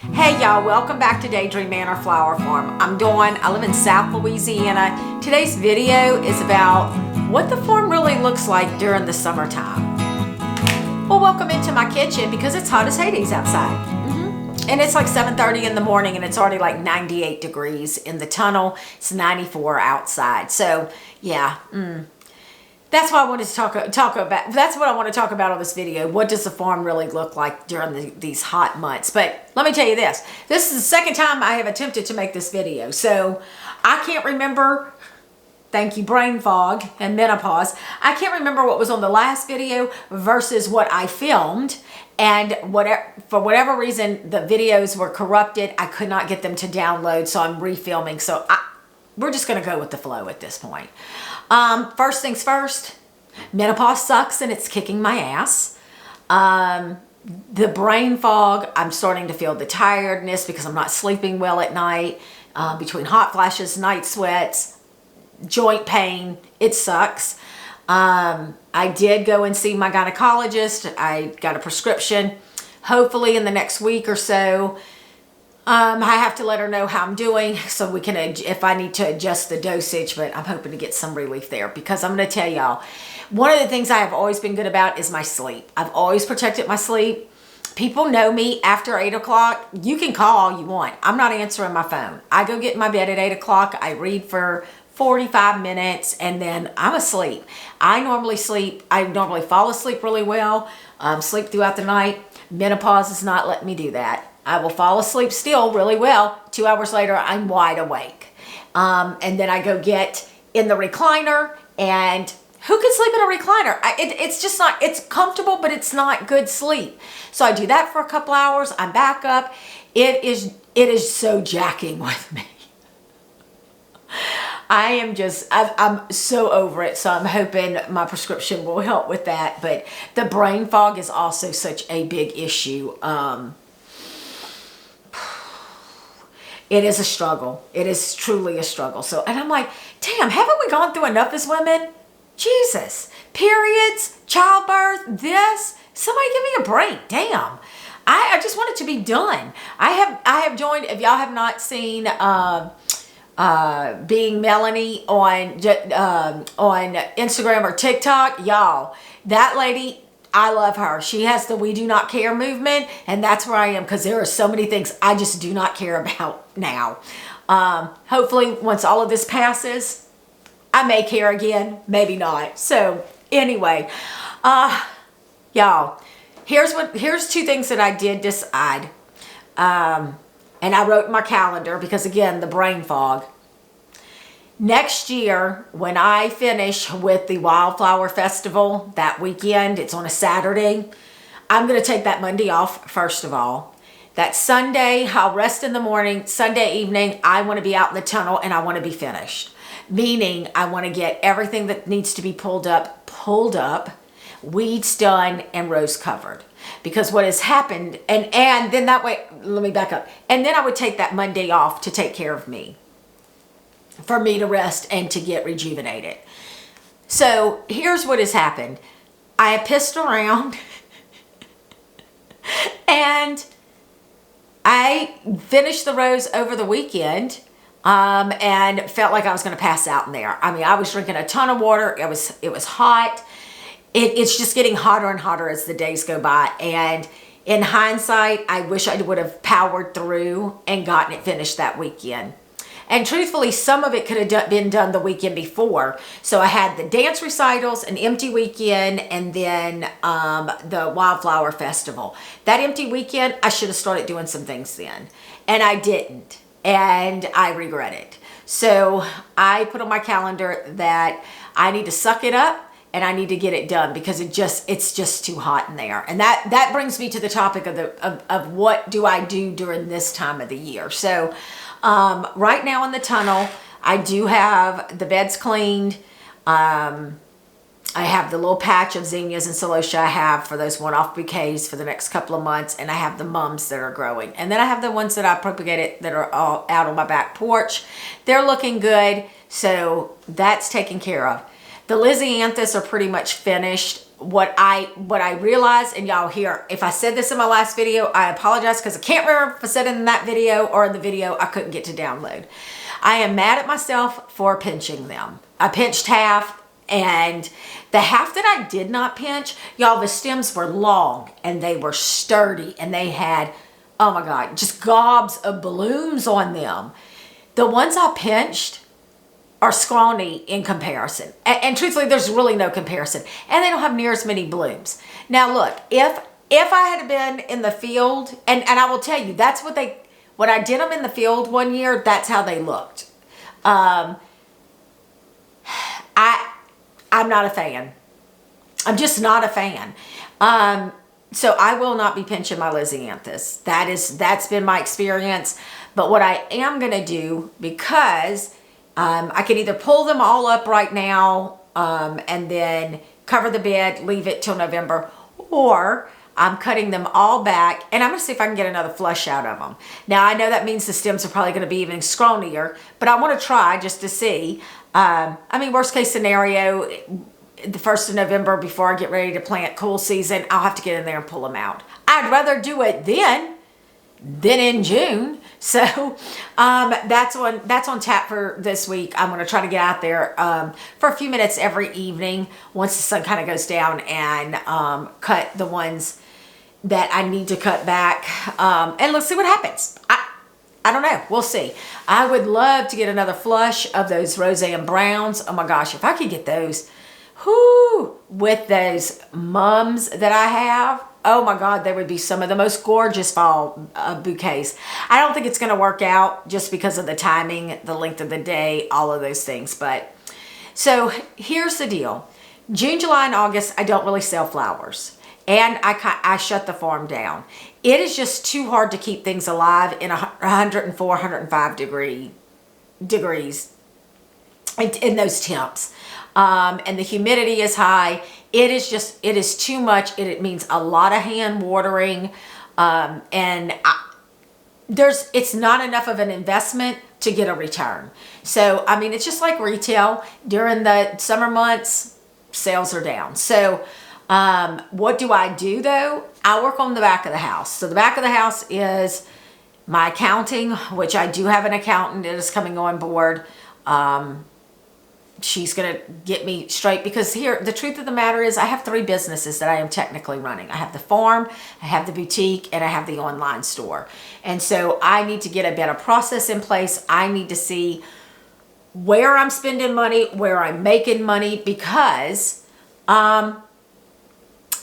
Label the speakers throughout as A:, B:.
A: Hey y'all, welcome back to Daydream Manor Flower Farm. I'm Dawn, I live in South Louisiana. Today's video is about what the farm really looks like during the summertime. Well, welcome into my kitchen because it's hot as Hades outside. And it's like 7:30 in the morning and it's already like 98 degrees in the tunnel. It's 94 outside. So yeah, that's what I wanted to talk about. That's what I want to talk about on this video. What does the farm really look like during these hot months? But let me tell you this. This is the second time I have attempted to make this video. So I can't remember, thank you, brain fog and menopause. I can't remember what was on the last video versus what I filmed. And for whatever reason, the videos were corrupted. I could not get them to download, so I'm refilming. So we're just going to go with the flow at this point. First things first, menopause sucks and it's kicking my ass. The brain fog, I'm starting to feel the tiredness because I'm not sleeping well at night, between hot flashes, night sweats, joint pain. It sucks. I did go and see my gynecologist. I got a prescription. Hopefully in the next week or so, I have to let her know how I'm doing so we can, if I need to adjust the dosage, but I'm hoping to get some relief there because I'm going to tell y'all, one of the things I have always been good about is my sleep. I've always protected my sleep. People know me after 8 o'clock. You can call all you want. I'm not answering my phone. I go get in my bed at 8 o'clock. I read for 45 minutes and then I'm asleep. I normally fall asleep really well, sleep throughout the night. Menopause is not letting me do that. I will fall asleep still really well. 2 hours later, I'm wide awake. And then I go get in the recliner, and who can sleep in a recliner? It's just not, it's comfortable, but it's not good sleep. So I do that for a couple hours. I'm back up. It is so jacking with me. I'm so over it. So I'm hoping my prescription will help with that. But the brain fog is also such a big issue. It is a struggle. It is truly a struggle. So, and I'm like, damn, haven't we gone through enough as women? Jesus. Periods, childbirth, this. Somebody give me a break. Damn. I just want it to be done. I have joined, if y'all have not seen Being Melanie on Instagram or TikTok, y'all, that lady, I love her. She has the We Do Not Care movement, and that's where I am because there are so many things I just do not care about now. Hopefully, once all of this passes, I may care again, maybe not. So anyway, y'all, here's two things that I did decide. And I wrote in my calendar because, again, the brain fog. Next year, when I finish with the Wildflower Festival that weekend, it's on a Saturday, I'm going to take that Monday off, first of all. That Sunday, I'll rest in the morning. Sunday evening, I want to be out in the tunnel and I want to be finished. Meaning, I want to get everything that needs to be pulled up, weeds done, and rows covered. Because what has happened, and then that way, let me back up. And then I would take that Monday off to take care of me. For me to rest and to get rejuvenated. So here's what has happened. I have pissed around and I finished the rows over the weekend and felt like I was going to pass out in there. I mean, I was drinking a ton of water. It was hot. It's just getting hotter and hotter as the days go by. And in hindsight, I wish I would have powered through and gotten it finished that weekend. And truthfully, some of it could have been done the weekend before. So I had the dance recitals, an empty weekend, and then the Wildflower Festival. That empty weekend, I should have started doing some things then. And I didn't. And I regret it. So I put on my calendar that I need to suck it up and I need to get it done because it's just too hot in there. And that brings me to the topic of what do I do during this time of the year. So right now in the tunnel, I do have the beds cleaned. I have the little patch of zinnias and celosia I have for those one-off bouquets for the next couple of months. And I have the mums that are growing. And then I have the ones that I propagated that are all out on my back porch. They're looking good. So that's taken care of. The Lysianthus are pretty much finished. what I realized, and y'all hear, if I said this in my last video, I apologize because I can't remember if I said it in that video or in the video I couldn't get to download. I am mad at myself for pinching them. I pinched half, and the half that I did not pinch, y'all, the stems were long and they were sturdy and they had, oh my God, just gobs of blooms on them. The ones I pinched are scrawny in comparison. And truthfully, there's really no comparison. And they don't have near as many blooms. Now look, if I had been in the field, and I will tell you, that's what when I did them in the field one year, that's how they looked. I'm not a fan. I'm just not a fan. So I will not be pinching my Lysianthus. That's been my experience. But what I am going to do, because I can either pull them all up right now and then cover the bed, leave it till November, or I'm cutting them all back, and I'm going to see if I can get another flush out of them. Now, I know that means the stems are probably going to be even scrawnier, but I want to try just to see. I mean, worst case scenario, the 1st of November, before I get ready to plant cool season, I'll have to get in there and pull them out. I'd rather do it then than in June. So that's on tap for this week. I'm going to try to get out there for a few minutes every evening once the sun kind of goes down, and cut the ones that I need to cut back. And let's see what happens. I don't know. We'll see. I would love to get another flush of those Roseanne Browns. Oh my gosh, if I could get those, whoo, with those mums that I have, oh my God, they would be some of the most gorgeous fall bouquets. I don't think it's going to work out just because of the timing, the length of the day, all of those things. But so here's the deal. June, July, and August, I don't really sell flowers. And I shut the farm down. It is just too hard to keep things alive in 104, 105 degrees in those temps. And the humidity is high. It is too much. It means a lot of hand watering. And it's not enough of an investment to get a return. So, I mean, it's just like retail. During the summer months, sales are down. So, what do I do though? I work on the back of the house. So the back of the house is my accounting, which I do have an accountant that is coming on board. She's going to get me straight, because here, the truth of the matter is I have 3 businesses that I am technically running. I have the farm, I have the boutique, and I have the online store. And so I need to get a better process in place. I need to see where I'm spending money, where I'm making money, because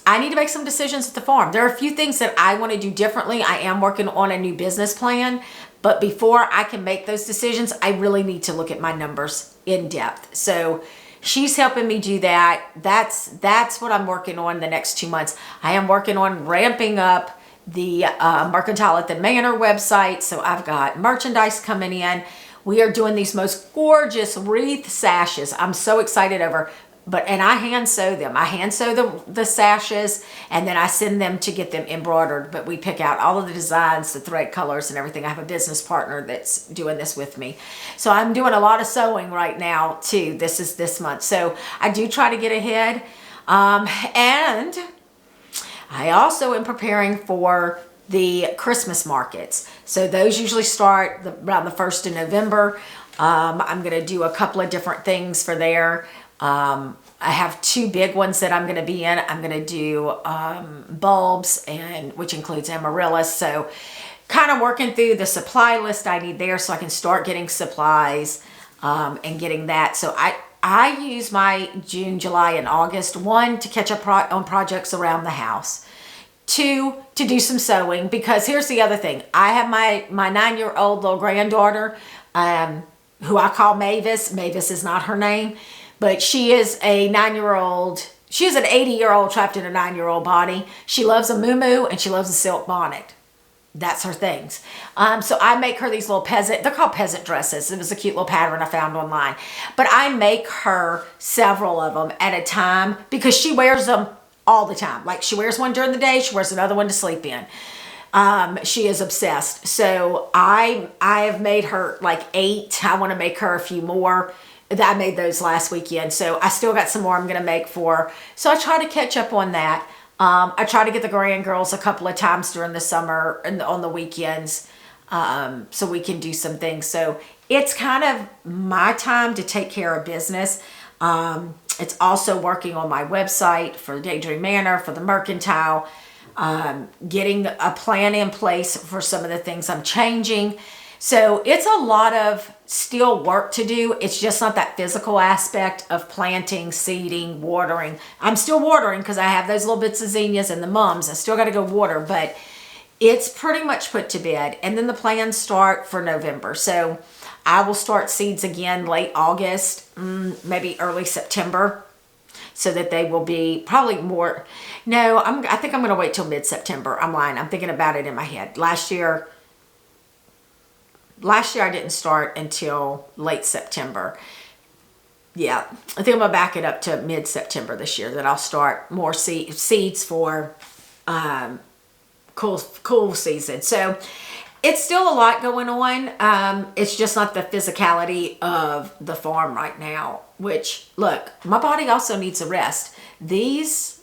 A: I need to make some decisions at the farm. There are a few things that I want to do differently. I am working on a new business plan, but before I can make those decisions, I really need to look at my numbers in depth. So she's helping me do that. That's what I'm working on the next 2 months. I am working on ramping up the Mercantile at the Manor website. So I've got merchandise coming in. We are doing these most gorgeous wreath sashes. I'm so excited over. And I hand sew them. I hand sew the sashes, and then I send them to get them embroidered. But we pick out all of the designs, the thread colors, and everything. I have a business partner that's doing this with me. So I'm doing a lot of sewing right now too. This is this month. So I do try to get ahead. And I also am preparing for the Christmas markets. So those usually start around the 1st of November. I'm going to do a couple of different things for there. I have 2 big ones that I'm going to be in. I'm going to do bulbs, which includes amaryllis. So kind of working through the supply list I need there so I can start getting supplies and getting that. So I use my June, July, and August, 1, to catch up on projects around the house. 2, to do some sewing, because here's the other thing. I have my 9-year-old little granddaughter, who I call Mavis. Mavis is not her name. But she is a 9-year-old. She is an 80-year-old trapped in a 9-year-old body. She loves a muumuu and she loves a silk bonnet. That's her things. So I make her these little they're called peasant dresses. It was a cute little pattern I found online. But I make her several of them at a time because she wears them all the time. Like, she wears one during the day, she wears another one to sleep in. She is obsessed. So I have made her like 8. I want to make her a few more. I made those last weekend. So I still got some more I'm going to make for. So I try to catch up on that. I try to get the grand girls a couple of times during the summer and on the weekends, so we can do some things. So it's kind of my time to take care of business. It's also working on my website for Daydream Manor, for the Mercantile, getting a plan in place for some of the things I'm changing. So it's a lot of still work to do. It's just not that physical aspect of planting, seeding, watering. I'm still watering because I have those little bits of zinnias and the mums. I still got to go water, but it's pretty much put to bed. And then the plans start for November. So I will start seeds again late August, maybe early September, so that they will be probably more. No, I think I'm going to wait till mid-September. I'm lying. I'm thinking about it in my head. Last year I didn't start until late September. Yeah, I think I'm going to back it up to mid-September this year, that I'll start more seeds for cool season. So it's still a lot going on. It's just not the physicality of the farm right now, which, look, my body also needs a rest. These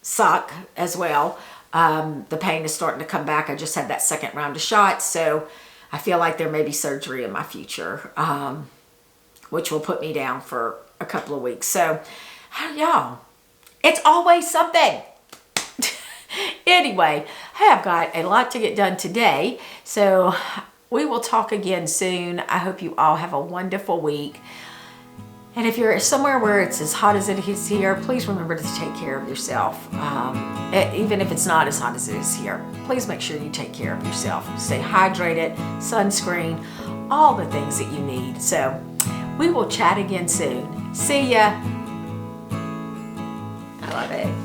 A: suck as well. The pain is starting to come back. I just had that second round of shots, so I feel like there may be surgery in my future, which will put me down for a couple of weeks. So, y'all, it's always something. Anyway, I've got a lot to get done today, so we will talk again soon. I hope you all have a wonderful week. And if you're somewhere where it's as hot as it is here, please remember to take care of yourself. Even if it's not as hot as it is here, please make sure you take care of yourself. Stay hydrated, sunscreen, all the things that you need. So we will chat again soon. See ya. I love it.